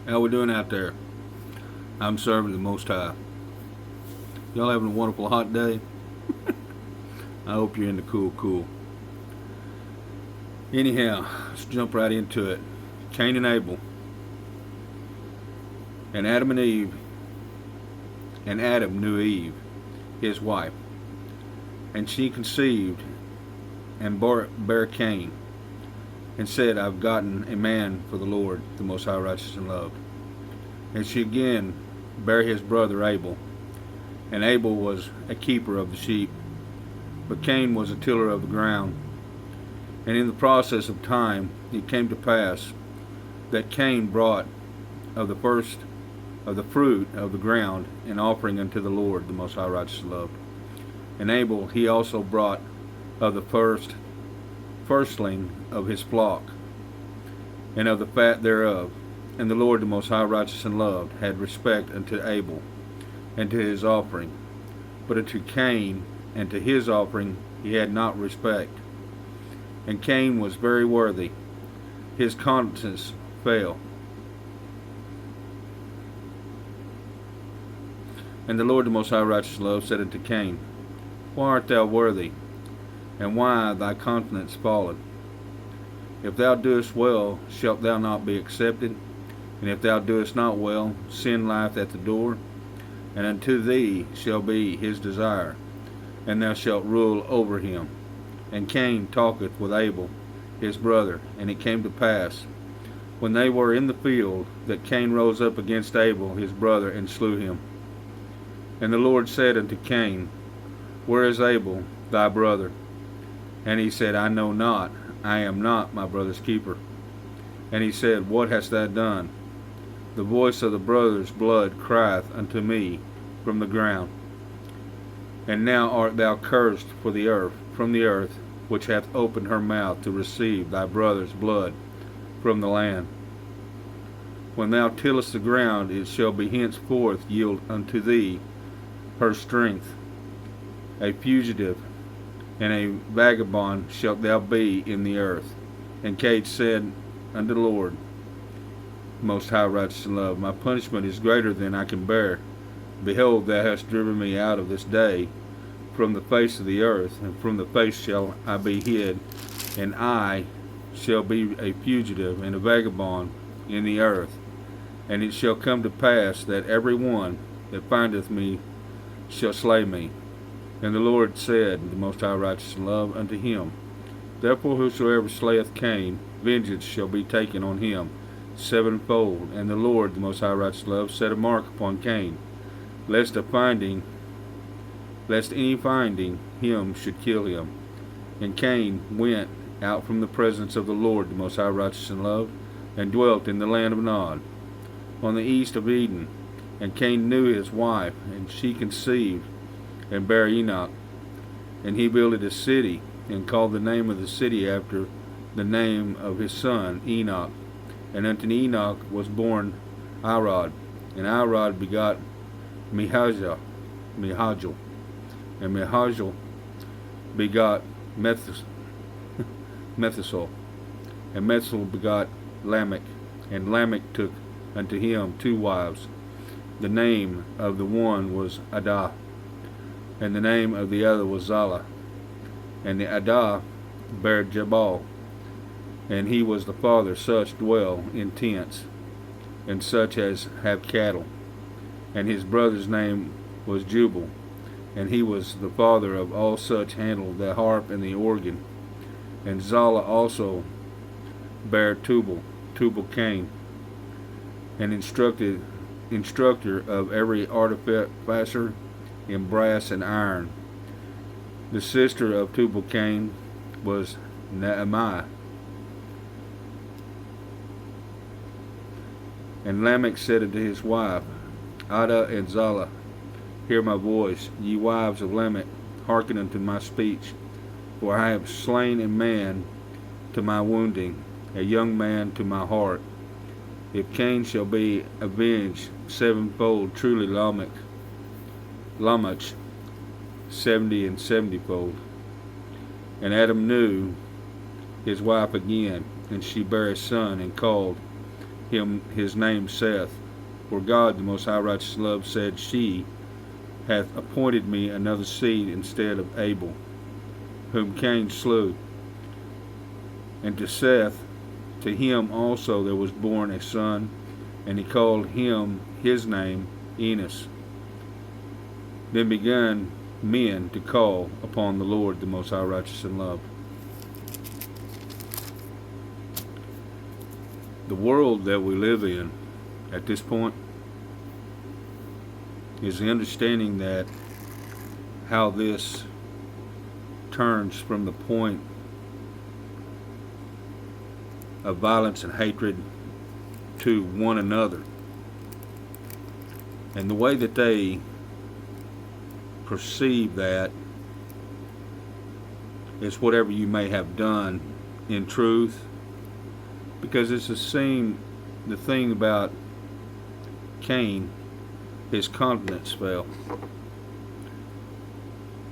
How we doing out there? I'm serving the Most High. Y'all having a wonderful hot day? I hope you're in the cool. Anyhow, let's jump right into it. Cain and Abel, and Adam and Eve, and Adam knew Eve, his wife, and she conceived and bare Cain, and said, I've gotten a man for the Lord, the Most High, righteous and loved. And she again bare his brother Abel, and Abel was a keeper of the sheep, but Cain was a tiller of the ground. And in the process of time it came to pass that Cain brought of the first of the fruit of the ground an offering unto the Lord, the Most High, righteous and loved. And Abel he also brought of the firstling of his flock, and of the fat thereof. And the Lord, the Most High, righteous and loved, had respect unto Abel, and to his offering. But unto Cain, and to his offering, he had not respect. And Cain was very worthy. His conscience fell. And the Lord, the Most High, righteous and loved, said unto Cain, Why art thou worthy? And why thy countenance fallen? If thou doest well, shalt thou not be accepted? And if thou doest not well, sin lieth at the door, and unto thee shall be his desire, and thou shalt rule over him. And Cain talketh with Abel his brother. And it came to pass, when they were in the field, that Cain rose up against Abel his brother, and slew him. And the Lord said unto Cain, Where is Abel thy brother? And he said, I know not, I am not my brother's keeper. And he said, What hast thou done? The voice of the brother's blood crieth unto me from the ground. And now art thou cursed for the earth, from the earth, which hath opened her mouth to receive thy brother's blood from the land. When thou tillest the ground, it shall be henceforth yield unto thee her strength. A fugitive and a vagabond shalt thou be in the earth. And Cain said unto the Lord, Most High, righteous and loved, my punishment is greater than I can bear. Behold, thou hast driven me out of this day from the face of the earth, and from the face shall I be hid, and I shall be a fugitive and a vagabond in the earth. And it shall come to pass that every one that findeth me shall slay me. And the Lord said, the Most High, righteous and loved, unto him, Therefore whosoever slayeth Cain, vengeance shall be taken on him sevenfold. And the Lord, the Most High, righteous and loved, set a mark upon Cain, lest any finding him should kill him. And Cain went out from the presence of the Lord, the Most High, righteous and loved, and dwelt in the land of Nod, on the east of Eden. And Cain knew his wife, and she conceived, and bare Enoch. And he builded a city, and called the name of the city after the name of his son Enoch. And unto Enoch was born Irad, and Irad begot Mehajel, and Mehajel begot Methuselah, and Methuselah begot Lamech, and Lamech took unto him two wives. The name of the one was Adah, and the name of the other was Zallah. And the Adah bare Jabal, and he was the father such dwell in tents, and such as have cattle. And his brother's name was Jubal, and he was the father of all such handle the harp and the organ. And Zallah also bare Tubal Cain, an instructor of every artificer in brass and iron. The sister of Tubal Cain was Naamah. And Lamech said unto his wife, Adah and Zallah, Hear my voice, ye wives of Lamech, hearken unto my speech. For I have slain a man to my wounding, a young man to my heart. If Cain shall be avenged sevenfold, truly Lamech 70 and 70-fold. And Adam knew his wife again, and she bare a son, and called him his name Seth. For God, the most high righteous love, said, She hath appointed me another seed instead of Abel, whom Cain slew. And to Seth, to him also there was born a son, and he called him his name Enos. Then began men to call upon the Lord, the most high righteous in love. The world that we live in at this point is the understanding that how this turns from the point of violence and hatred to one another, and the way that they perceive that is whatever you may have done in truth, because it's the thing about Cain, his confidence fell.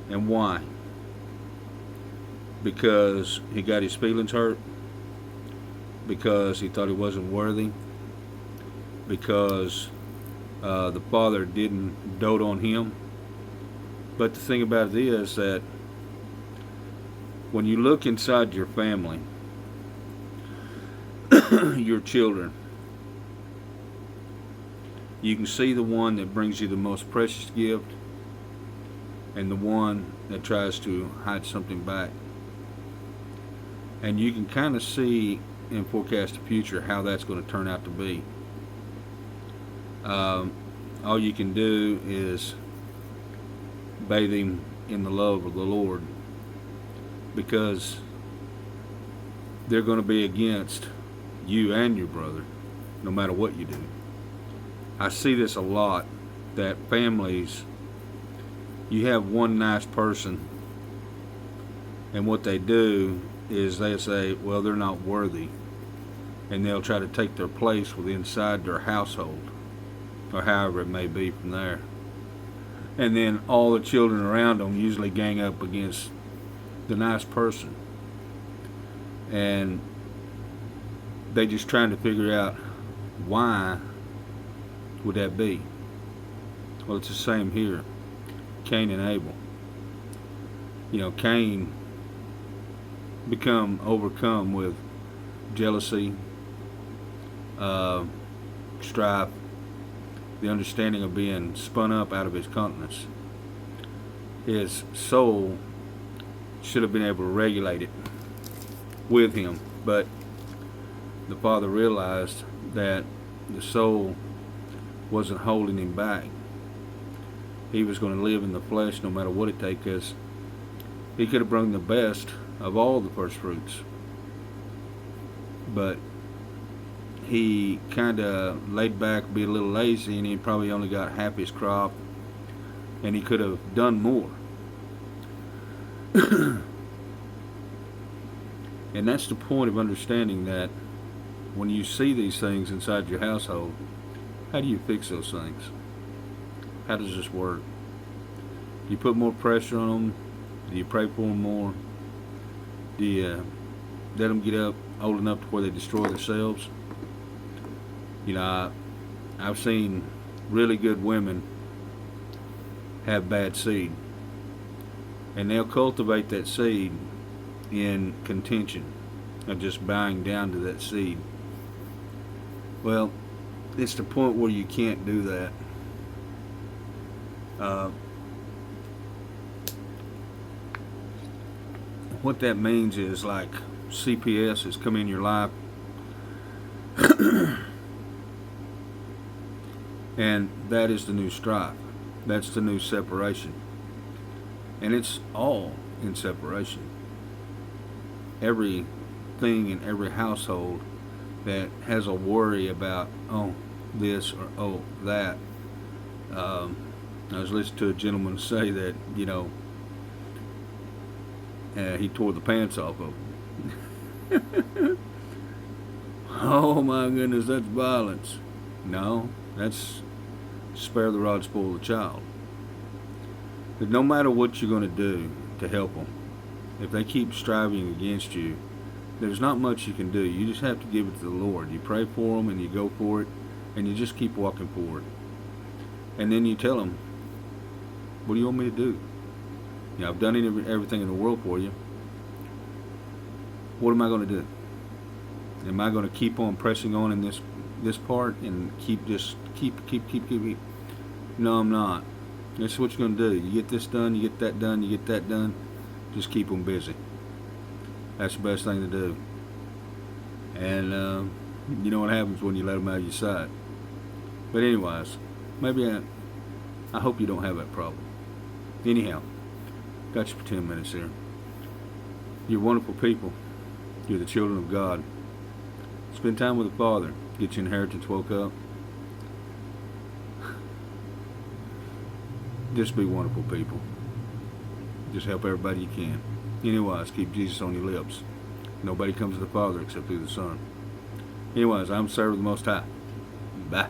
And why? Because he got his feelings hurt, because he thought he wasn't worthy, because the father didn't dote on him. But the thing about it is that when you look inside your family, your children, you can see the one that brings you the most precious gift and the one that tries to hide something back. And you can kind of see and forecast the future how that's going to turn out to be. All you can do is bathe him in the love of the Lord, because they're going to be against you and your brother no matter what you do. I see this a lot, that families, you have one nice person, and what they do is they say, well, they're not worthy, and they'll try to take their place within inside their household, or however it may be from there. And then all the children around them usually gang up against the nice person, and they just trying to figure out why would that be. Well, it's the same here. Cain and Abel. You know, Cain become overcome with jealousy, strife, the understanding of being spun up out of his countenance. His soul should have been able to regulate it with him, but the father realized that the soul wasn't holding him back. He was going to live in the flesh no matter what it takes, because he could have brought the best of all the first fruits, but he kind of laid back, be a little lazy, and he probably only got half his crop, and he could have done more. And that's the point of understanding that when you see these things inside your household, how do you fix those things? How does this work? Do you put more pressure on them? Do you pray for them more? Do you let them get up old enough to where they destroy themselves? You know, I've seen really good women have bad seed, and they'll cultivate that seed in contention of just bowing down to that seed. Well, it's the point where you can't do that. What that means is, like, CPS has come in your life and that is the new strife. That's the new separation. And it's all in separation. Everything in every household that has a worry about, oh, this or oh, that. I was listening to a gentleman say that, you know, he tore the pants off of him. Oh my goodness, that's violence. No, that's spare the rod, spoil the child. But no matter what you're going to do to help them, if they keep striving against you, There's not much you can do. You just have to give it to the Lord. You pray for them and you go for it, and you just keep walking forward. And then you tell them, what do you want me to do? You know, I've done everything in the world for you. What am I going to do? Am I going to keep on pressing on in this part and keep? No, I'm not. That's what you're going to do. You get this done, you get that done, you get that done. Just keep them busy. That's the best thing to do. And you know what happens when you let them out of your sight. But anyways, maybe I hope you don't have that problem. Anyhow, got you for 10 minutes here. You're wonderful people. You're the children of God. Spend time with the Father. Get your inheritance woke up. Just be wonderful people. Just help everybody you can. Anyways, keep Jesus on your lips. Nobody comes to the Father except through the Son. Anyways, I'm the servant of the Most High. Bye.